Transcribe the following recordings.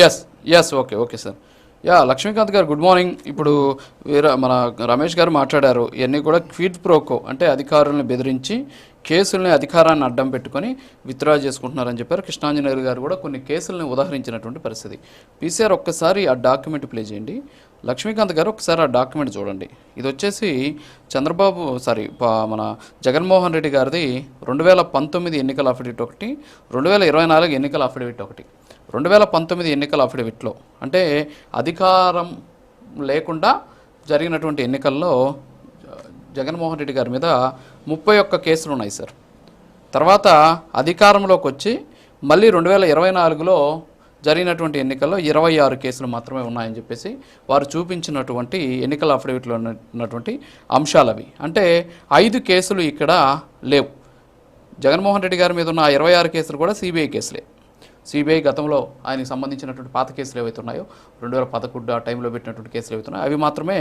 Yes okay sir. Lakshmikanth గారు good morning. ఇప్పుడు మన రమేష్ గారు మాట్లాడారు, ఇవన్నీ కూడా క్విడ్ ప్రోకో అంటే అధికారులను బెదిరించి కేసుల్ని అధికారాన్ని అడ్డం పెట్టుకొని విత్డ్రా చేసుకుంటున్నారని చెప్పారు. కృష్ణాంజనేయులు గారు కూడా కొన్ని కేసులను ఉదాహరించినటువంటి పరిస్థితి. పీసీఆర్ ఒక్కసారి ఆ డాక్యుమెంట్ ప్లే చేయండి. లక్ష్మీకాంత్ గారు ఒకసారి ఆ డాక్యుమెంట్ చూడండి. ఇది వచ్చేసి మన జగన్మోహన్ రెడ్డి గారిది 2019 ఎన్నికల అఫిడవిట్ ఒకటి, 2024 ఎన్నికల అఫిడవిట్ ఒకటి. 2019 ఎన్నికల అఫిడవిట్లో అంటే అధికారం లేకుండా జరిగినటువంటి ఎన్నికల్లో జగన్మోహన్ రెడ్డి గారి మీద 31 కేసులు ఉన్నాయి సార్. తర్వాత అధికారంలోకి వచ్చి మళ్ళీ 2024లో జరిగినటువంటి ఎన్నికల్లో 26 కేసులు మాత్రమే ఉన్నాయని చెప్పేసి వారు చూపించినటువంటి ఎన్నికల అఫిడవిట్లో ఉన్నటువంటి అంశాలు అవి. అంటే 5 కేసులు ఇక్కడ లేవు. జగన్మోహన్ రెడ్డి గారి మీద ఉన్న 26 కేసులు కూడా సిబిఐ కేసులే. సిబిఐ గతంలో ఆయనకు సంబంధించినటువంటి పాత కేసులు ఏవైతే ఉన్నాయో 2011 ఆ టైంలో పెట్టినటువంటి కేసులు ఏవైతే ఉన్నాయో అవి మాత్రమే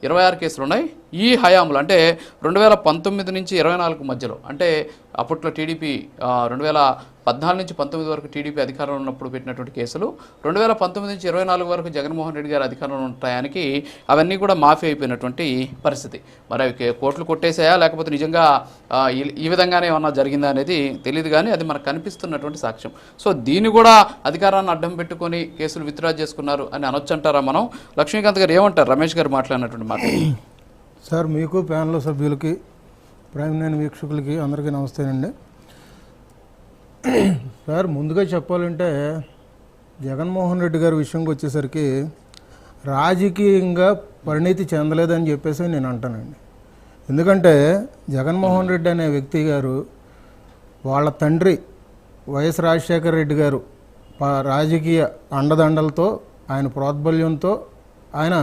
26 కేసులు ఉన్నాయి. ఈ హయాంలో అంటే 2019 నుంచి 24 మధ్యలో, అంటే అప్పట్లో టీడీపీ 2014 నుంచి 19 వరకు టీడీపీ అధికారంలో ఉన్నప్పుడు పెట్టినటువంటి కేసులు 2019 నుంచి 24 వరకు జగన్మోహన్ రెడ్డి గారు అధికారంలో ఉన్న టయానికి అవన్నీ కూడా మాఫీ అయిపోయినటువంటి పరిస్థితి. మరి అవి కోర్టులు కొట్టేసాయా లేకపోతే నిజంగా ఈ విధంగానే ఏమన్నా జరిగిందా అనేది తెలియదు, కానీ అది మనకు కనిపిస్తున్నటువంటి సాక్ష్యం. సో దీన్ని కూడా అధికారాన్ని అడ్డం పెట్టుకొని కేసులు విత్డ్రా చేసుకున్నారు అని అనొచ్చంటారా మనం? లక్ష్మీకాంత్ గారు ఏమంటారు రమేష్ గారు మాట్లాడినటువంటి మాట? సార్, మీకు ప్యానల్ సభ్యులకి, ప్రైమ్ లైన్ వీక్షకులకి అందరికీ నమస్తేనండి. సార్, ముందుగా చెప్పాలంటే జగన్మోహన్ రెడ్డి గారి విషయంకి వచ్చేసరికి రాజకీయంగా పరిణితి చెందలేదని చెప్పేసి నేను అంటానండి. ఎందుకంటే జగన్మోహన్ రెడ్డి అనే వ్యక్తి గారు వాళ్ళ తండ్రి వైఎస్ రాజశేఖర రెడ్డి గారు రాజకీయ అండదండలతో, ఆయన ప్రోద్బల్యంతో ఆయన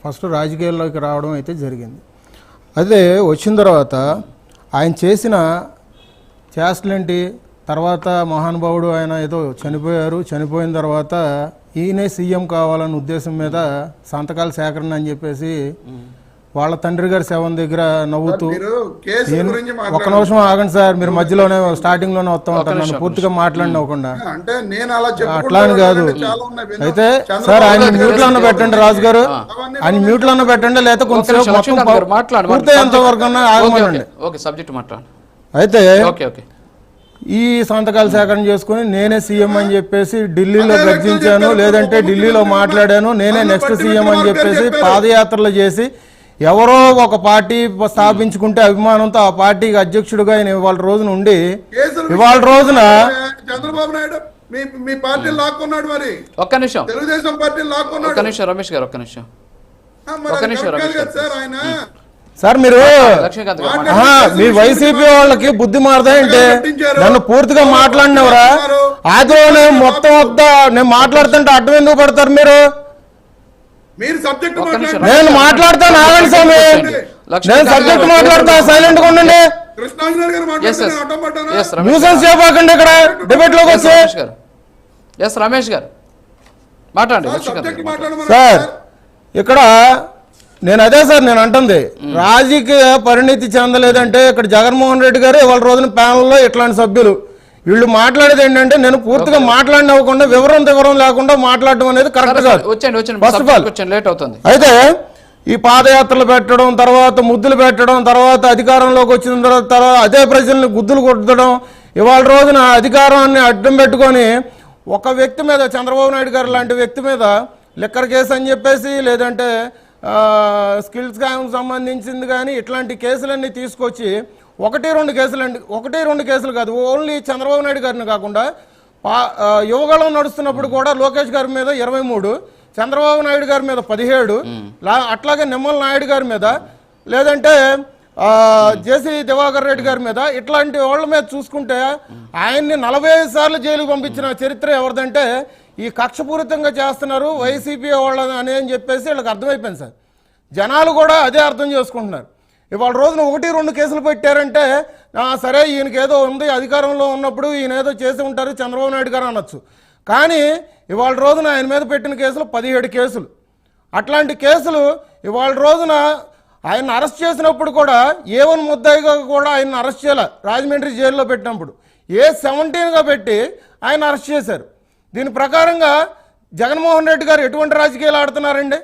ఫస్ట్ రాజకీయాల్లోకి రావడం అయితే జరిగింది. అదే వచ్చిన తర్వాత ఆయన చేసిన చేష్టలేంటి, తర్వాత మహానుభావుడు ఆయన ఏదో చనిపోయిన తర్వాత ఈయనే సీఎం కావాలన్న ఉద్దేశం మీద సంతకాల సేకరణ అని చెప్పేసి వాళ్ళ తండ్రి గారి శవం దగ్గర నవ్వుతూ, ఒక నిమిషం ఆగండి సార్, మీరు మధ్యలోనే స్టార్టింగ్ లోనే వస్తా ఉంటారు, నన్ను పూర్తిగా మాట్లాడినవ్వకుండా. అట్లా అని కాదు. అయితే సార్, ఆయన మ్యూట్ లో అన్న పెట్టండి, రాజు గారు ఆయన మ్యూట్ లో అన్న పెట్టండి, లేకపోతే కొంచెం మొత్తం పూర్తయ్యేంత వరకు ఆగమనండి. అయితే ఈ సంతకాలు సేకరణ చేసుకుని నేనే సీఎం అని చెప్పేసి ఢిల్లీలో గర్జించాను, లేదంటే ఢిల్లీలో మాట్లాడాను, నేనే నెక్స్ట్ సీఎం అని చెప్పేసి పాదయాత్రలు చేసి ఎవరో ఒక పార్టీ స్థాపించుకుంటే అభిమానంతో ఆ పార్టీకి అధ్యక్షుడిగా ఆయన ఇవాళ రోజున ఉండి ఇవాళ రోజున చంద్రబాబు నాయుడు మీ పార్టీ లాక్కున్నాడు. మరి ఒక్క నిమిషం, తెలుగుదేశం పార్టీ లాక్కున్నాడు. ఒక్క నిమిషం రమేష్ గారు, ఒక్క నిమిషం సార్, మీరు మీ వైసీపీ వాళ్ళకి బుద్ధి మారదాయంటే నన్ను పూర్తిగా మాట్లాడినవరా? ఆదిలో మొత్తం నేను మాట్లాడుతుంటే అడ్డం ఎందుకు పడతారు మీరు? నేను మాట్లాడతాను, ఆగండి స్వామి, నేను సబ్జెక్ట్ మాట్లాడతా, సైలెంట్ గా ఉండండి. న్యూసెన్స్ చెప్పకండి ఇక్కడ డిబేట్ లోకి వచ్చి. రమేష్ గారు మాట్లాడండి సార్. ఇక్కడ నేను అదే సార్ నేను అంటుంది, రాజకీయ పరిణితి చెందలేదంటే ఇక్కడ జగన్మోహన్ రెడ్డి గారు ఇవాళ రోజున ప్యానల్లో ఇట్లాంటి సభ్యులు వీళ్ళు మాట్లాడేది ఏంటంటే నేను పూర్తిగా మాట్లాడినవ్వకుండా వివరం లేకుండా మాట్లాడడం అనేది కరెక్ట్ కాదు. ఫస్ట్ ఆఫ్ ఆల్ అయితే ఈ పాదయాత్రలు పెట్టడం, తర్వాత ముద్దులు పెట్టడం, తర్వాత అధికారంలోకి వచ్చిన తర్వాత అదే ప్రజల్ని గుద్దులు కొట్టడం, ఇవాళ రోజున అధికారాన్ని అడ్డం పెట్టుకొని ఒక వ్యక్తి మీద, చంద్రబాబు నాయుడు గారు లాంటి వ్యక్తి మీద లిక్కర్ కేసు అని చెప్పేసి, లేదంటే స్కిల్స్ స్కామ్ సంబంధించింది కానీ ఇట్లాంటి కేసులన్నీ తీసుకొచ్చి ఒకటి రెండు కేసులు కాదు, ఓన్లీ చంద్రబాబు నాయుడు గారిని కాకుండా యువగళం నడుస్తున్నప్పుడు కూడా లోకేష్ గారి మీద 23, చంద్రబాబు నాయుడు గారి మీద 17, అట్లాగే నిమ్మల నాయుడు గారి మీద, లేదంటే జేసీ దివాకర్ రెడ్డి గారి మీద, ఇట్లాంటి వాళ్ళ మీద చూసుకుంటే ఆయన్ని 45 సార్లు జైలుకు పంపించిన చరిత్ర ఎవరిదంటే ఈ కక్షపూరితంగా చేస్తున్నారు వైసీపీ వాళ్ళని అని చెప్పేసి వీళ్ళకి అర్థమైపోయింది సార్. జనాలు కూడా అదే అర్థం చేసుకుంటున్నారు. ఇవాళ రోజున 1-2 కేసులు పెట్టారంటే సరే ఈయనకి ఏదో ఉంది, అధికారంలో ఉన్నప్పుడు ఈయన ఏదో చేసి ఉంటారు చంద్రబాబు నాయుడు గారు అనొచ్చు. కానీ ఇవాళ రోజున ఆయన మీద పెట్టిన కేసులు 17 కేసులు. అట్లాంటి కేసులు ఇవాళ రోజున ఆయన అరెస్ట్ చేసినప్పుడు కూడా A1 ముద్దాయిగా కూడా ఆయన అరెస్ట్ చేయాలి. రాజమండ్రి జైల్లో పెట్టినప్పుడు A17గా పెట్టి ఆయన అరెస్ట్ చేశారు. దీని ప్రకారంగా జగన్మోహన్ రెడ్డి గారు ఎటువంటి రాజకీయాలు ఆడుతున్నారండి?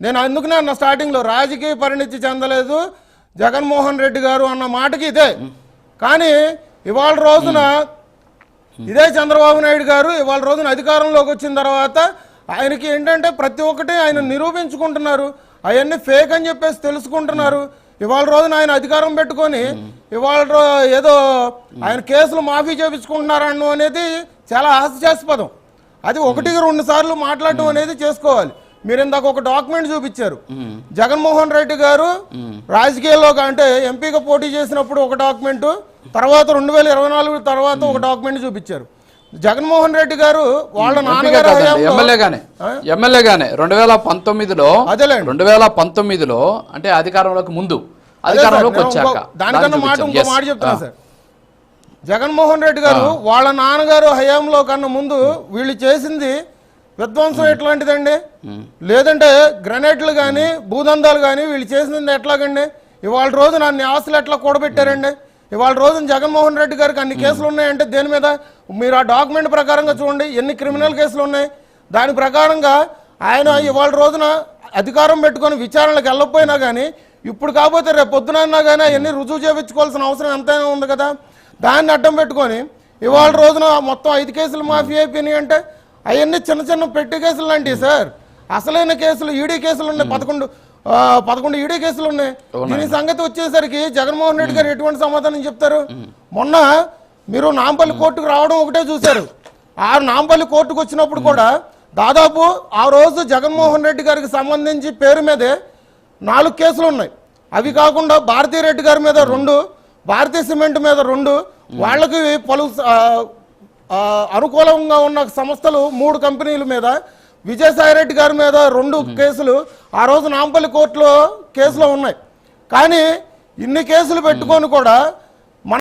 నేను అందుకనే అన్న స్టార్టింగ్లో రాజకీయ పరిణితి చెందలేదు జగన్మోహన్ రెడ్డి గారు అన్న మాటకి ఇదే. కానీ ఇవాళ రోజున ఇదే చంద్రబాబు నాయుడు గారు ఇవాళ రోజున అధికారంలోకి వచ్చిన తర్వాత ఆయనకి ఏంటంటే ప్రతి ఒక్కటి ఆయన నిరూపించుకుంటున్నారు, అవన్నీ ఫేక్ అని చెప్పేసి తెలుసుకుంటున్నారు. ఇవాళ రోజున ఆయన అధికారం పెట్టుకొని ఇవాళ ఏదో ఆయన కేసులు మాఫీ చేపించుకుంటున్నారన్న అనేది చాలా హాస్యాస్పదం. అది 1-2 సార్లు మాట్లాడటం అనేది చేసుకోవాలి. మీరు ఇందాక ఒక డాక్యుమెంట్ చూపించారు. జగన్మోహన్ రెడ్డి గారు రాజకీయాల్లో అంటే ఎంపీగా పోటీ చేసినప్పుడు ఒక డాక్యుమెంట్, తర్వాత 2024 తర్వాత ఒక డాక్యుమెంట్ చూపించారు. జగన్మోహన్ రెడ్డి గారు వాళ్ళ నాన్నగారు ఎమ్మెల్యేగానే 2019లో అంటే అధికారంలోకి ముందు అధికారంలోకి వచ్చాక దానికన్నా మాట ఇంకో మాట చెప్తున్నా సార్. జగన్మోహన్ రెడ్డి గారు వాళ్ళ నాన్నగారు హయాంలో కన్నా ముందు వీళ్ళు చేసింది విధ్వంసం ఎట్లాంటిదండి? లేదంటే గ్రనేడ్లు కానీ భూదందాలు కానీ వీళ్ళు చేసింది ఎట్లాగండి? ఇవాళ రోజున అన్ని ఆస్తులు ఎట్లా కూడబెట్టారండి? ఇవాళ రోజున జగన్మోహన్ రెడ్డి గారికి అన్ని కేసులు ఉన్నాయంటే దేని మీద? మీరు ఆ డాక్యుమెంట్ ప్రకారంగా చూడండి ఎన్ని క్రిమినల్ కేసులు ఉన్నాయి. దాని ప్రకారంగా ఆయన ఇవాళ రోజున అధికారం పెట్టుకొని విచారణలకు వెళ్ళకపోయినా కానీ ఇప్పుడు కాకపోతే రేపు పొద్దునన్నా కానీ అవన్నీ రుజువు చేయించుకోవాల్సిన అవసరం ఎంతైనా ఉంది కదా. దాన్ని అడ్డం పెట్టుకొని ఇవాళ రోజున మొత్తం 5 కేసులు మాఫీ అయిపోయినాయి అంటే అవన్నీ చిన్న చిన్న పెట్టి కేసులు లాంటివి సార్. అసలైన కేసులు ఈడీ కేసులు ఉన్నాయి, 11 ఈడీ కేసులు ఉన్నాయి. దీని సంగతి వచ్చేసరికి జగన్మోహన్ రెడ్డి గారు ఎటువంటి సమాధానం చెప్తారు? మొన్న మీరు నాంపల్లి కోర్టుకు రావడం ఒకటే చూశారు. ఆ నాంపల్లి కోర్టుకు వచ్చినప్పుడు కూడా దాదాపు ఆ రోజు జగన్మోహన్ రెడ్డి గారికి సంబంధించి పేరు మీదే 4 కేసులు ఉన్నాయి. అవి కాకుండా భారతీ రెడ్డి గారి మీద 2, భారతీయ సిమెంట్ మీద 2, వాళ్ళకి పలు అనుకూలంగా ఉన్న సంస్థలు 3 కంపెనీల మీద, విజయసాయి రెడ్డి గారి మీద 2 కేసులు ఆ రోజు నాంపల్లి కోర్టులో కేసులో ఉన్నాయి. కానీ ఇన్ని కేసులు పెట్టుకొని కూడా